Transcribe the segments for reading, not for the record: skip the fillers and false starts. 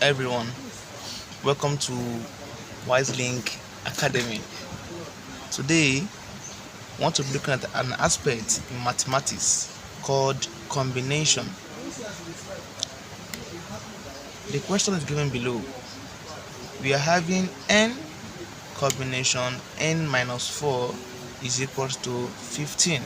everyone, welcome to WiseLink Academy. Today, I want to be looking at an aspect in mathematics called combination. The question is given below. We are having n combination n minus 4 is equals to 15.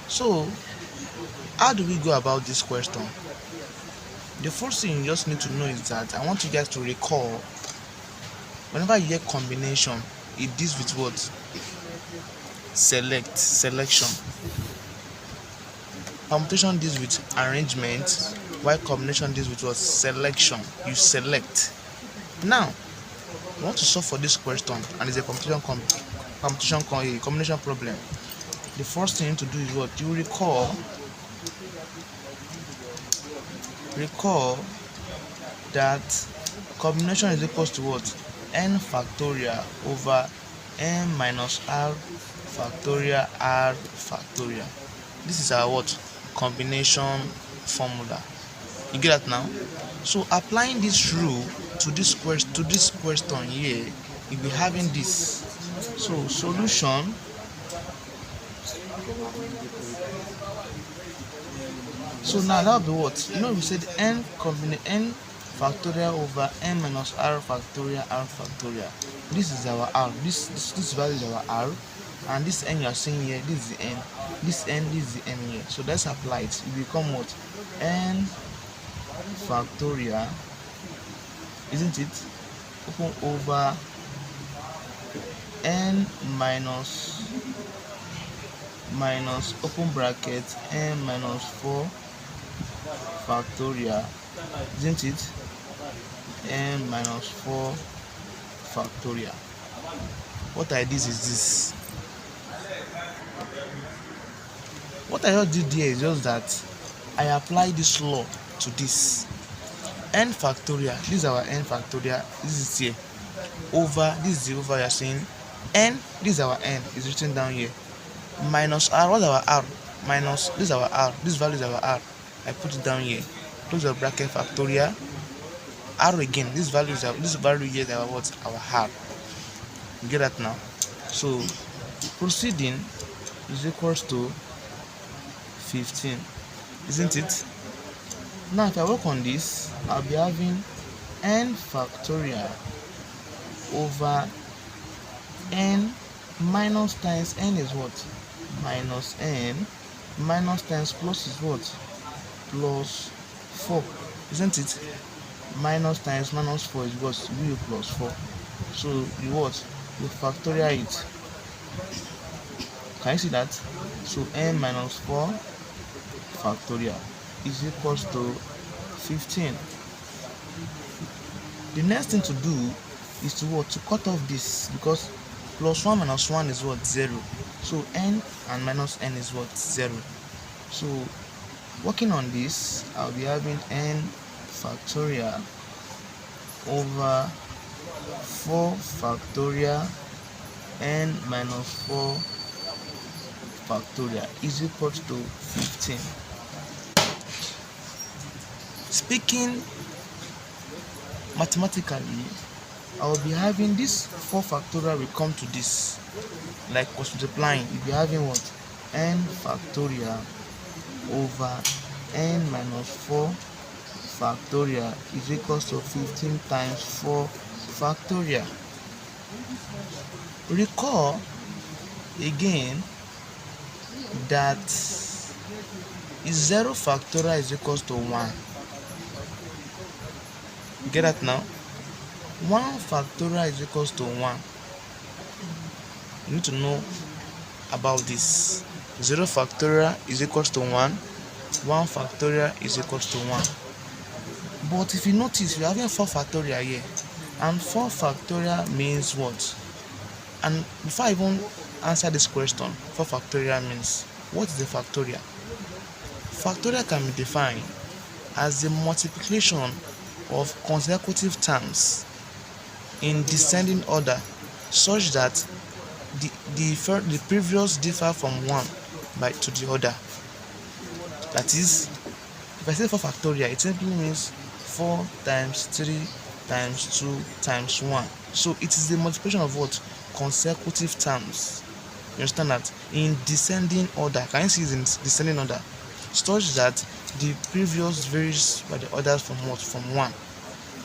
So, how do we go about this question? The first thing you just need to know is that I want you guys to recall whenever you hear combination, it deals with what? Selection. Permutation deals with arrangement, while combination deals with what? Selection. You select. Now, I want to solve for this question, and it's a combination problem. The first thing to do is what? You recall that combination is equals to what? N factorial over n minus r factorial r factorial. This is our what? Combination formula. You get that now? So applying this rule to this question here, you'll be having this. So solution so now that will be what? We said n factorial over n minus r factorial r factorial. This is our r. This value is our r, and this n you are seeing here, this is the n. This is the n here. So let's apply it. It become what? N factorial, isn't it? Open over n minus open bracket n minus 4 factorial, isn't it? N minus 4 factorial. What I did is this. What I just did here is just that I apply this law to this. N factorial, this is our n factorial, this is here, over, this is the over you are saying, n, this is our n, is written down here, minus r, what's our r? Minus, this is our r, this value is our r, I put it down here, close the bracket, factorial, r again, this value here is our what? Our r. You get that now? So proceeding is equals to 15, isn't it? Now if I work on this, I'll be having n factorial over n minus times n is what? Minus n, minus times plus is what? Plus 4, isn't it? Minus times minus 4 is what? Will plus 4. So you what? You factorial it. Can you see that? So n minus 4 factorial is equals to 15. The next thing to do is to what? To cut off this, because plus 1 minus 1 is what? 0. So n and minus n is what? 0. So working on this, I'll be having n factorial over 4 factorial n minus 4 factorial is equal to 15. Speaking mathematically, I will be having this 4 factorial will come to this, like was multiplying. You'll be having what? N factorial over n minus 4 factorial is equals to 15 times 4 factorial. Recall again that 0 factorial is equals to 1. You get that now? 1 factorial is equals to 1. You need to know about this. 0 factorial is equals to 1. 1 factorial is equals to 1. But if you notice, we are having 4 factorial here. And 4 factorial means what? And before I even answer this question, 4 factorial means, what is the factorial? Factorial can be defined as the multiplication of consecutive terms in descending order such that the previous differ from one to the other. That is, If I say 4 factorial, it simply means 4 times 3 times 2 times 1. So it is the multiplication of what? Consecutive terms. You understand that? In descending order. Can you see it in descending order? Such that the previous varies by the others from what? From 1.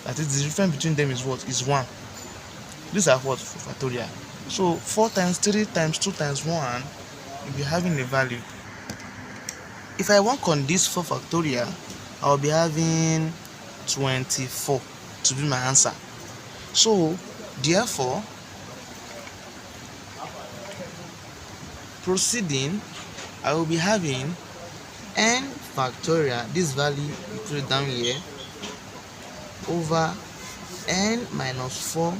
That is, the difference between them is what? Is 1. These are what? For factorial. So 4 times 3 times 2 times 1, you'll be having a value. If I work on this 4 factorial, I'll be having 24 to be my answer. So therefore, proceeding, I will be having n factorial, this value you put it down here, over n minus 4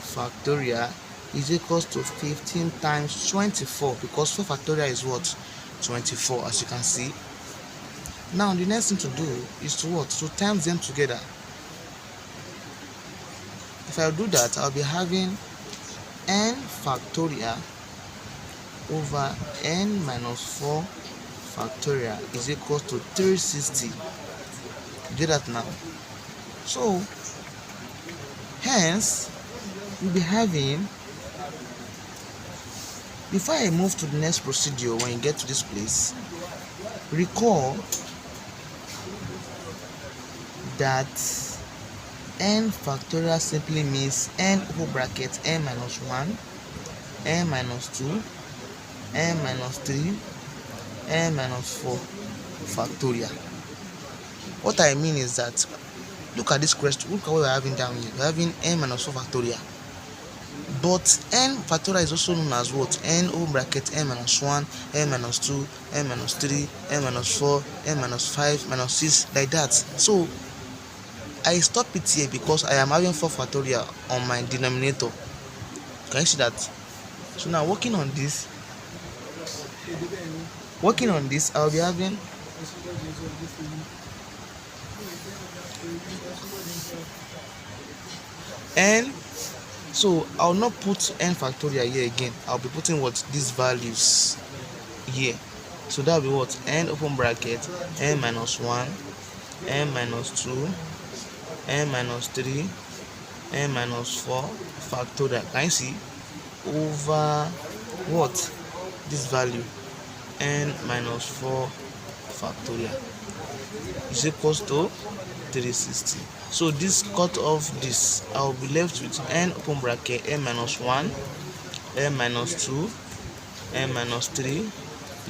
factorial is equals to 15 times 24, because 4 factorial is what? 24, as you can see. Now the next thing to do is to what? To times them together. If I do that, I'll be having n factorial over n minus 4 factorial is equal to 360. You get that now? So hence we'll be having, before I move to the next procedure, when you get to this place, recall that n factorial simply means n whole bracket n minus 1, n minus 2, n minus 3, n minus 4 factorial. What I mean is that, look at this question, look at what we're having down here. We're having n minus 4 factorial. But n factorial is also known as what? N whole bracket n minus 1, n minus 2, n minus 3, n minus 4, n minus 5, minus 6, like that. So I stop it here because I am having 4 factorial on my denominator. Can you see that? So now working on this, I'll be having n. So I'll not put n factorial here again. I'll be putting what? These values here. So that will be what? N open bracket n minus 1, n minus 2, n minus 3, n minus 4 factorial. Can you see? Over what? This value n minus 4 factorial is equals to 360. So this cut off this, I will be left with n open bracket n minus 1, n minus 2, n minus 3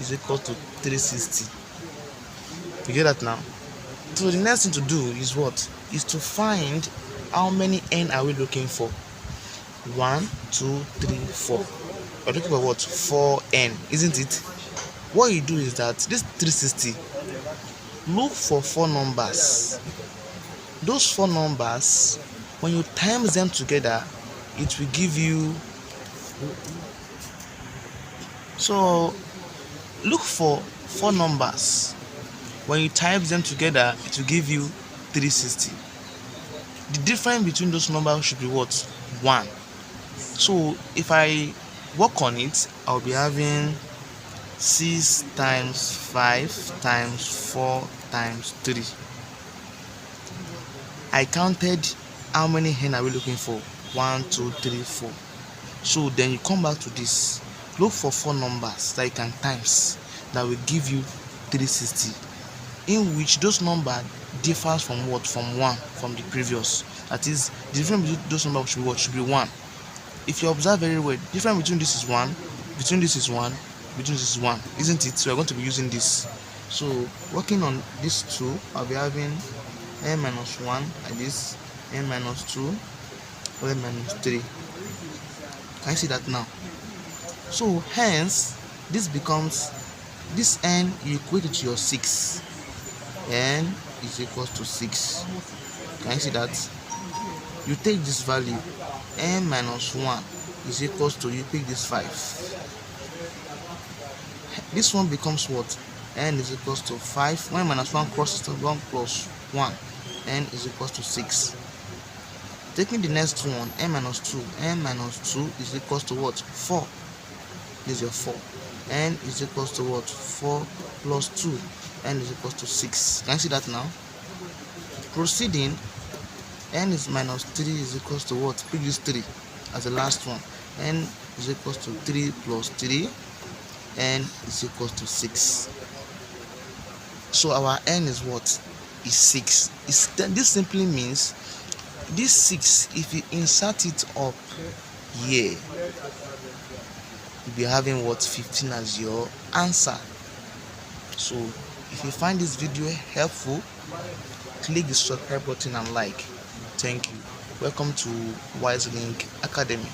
is equal to 360. You get that now? So the next thing to do is what? Is to find how many n are we looking for. 1, 2, 3, 4. We're looking for what? 4n, isn't it? What you do is that this 360, look for 4 numbers. Those 4 numbers, when you times them together, it will give you. So look for 4 numbers. When you times them together, it will give you 360. The difference between those numbers should be what? 1. So if I work on it, I'll be having 6 times 5 times 4 times 3. I counted how many n are we looking for? 1, 2, 3, 4. So then you come back to this. Look for 4 numbers that you can times that will give you 360, in which those numbers differs from what? From 1, from the previous. That is, the difference between those numbers should be what? Should be 1. If you observe very well, the difference between this is 1, between this is 1, between this is 1, isn't it? So we're going to be using this. So working on this 2, I'll be having n minus 1 like this, n minus 2, n minus 3. Can you see that now? So hence this becomes, this n you equate it to your 6. N is equals to 6. Can you see that? You take this value, n minus 1 is equals to, you pick this 5. This one becomes what? N is equals to 5. 1 minus 1 crosses to 1 plus 1. N is equals to 6. Taking the next one, n minus 2. N minus 2 is equals to what? 4. This is your 4. N is equals to what? 4 plus 2. n is equals to 6. Can you see that now? Proceeding, n is minus 3 is equals to what? Pick this 3 as the last one. N is equals to 3 plus 3, n is equals to 6. So our n is what? Is 6. This simply means this 6, if you insert it up here, you'll be having what? 15 as your answer. So if you find this video helpful, click the subscribe button and like. Thank you. Welcome to WiseLink Academy.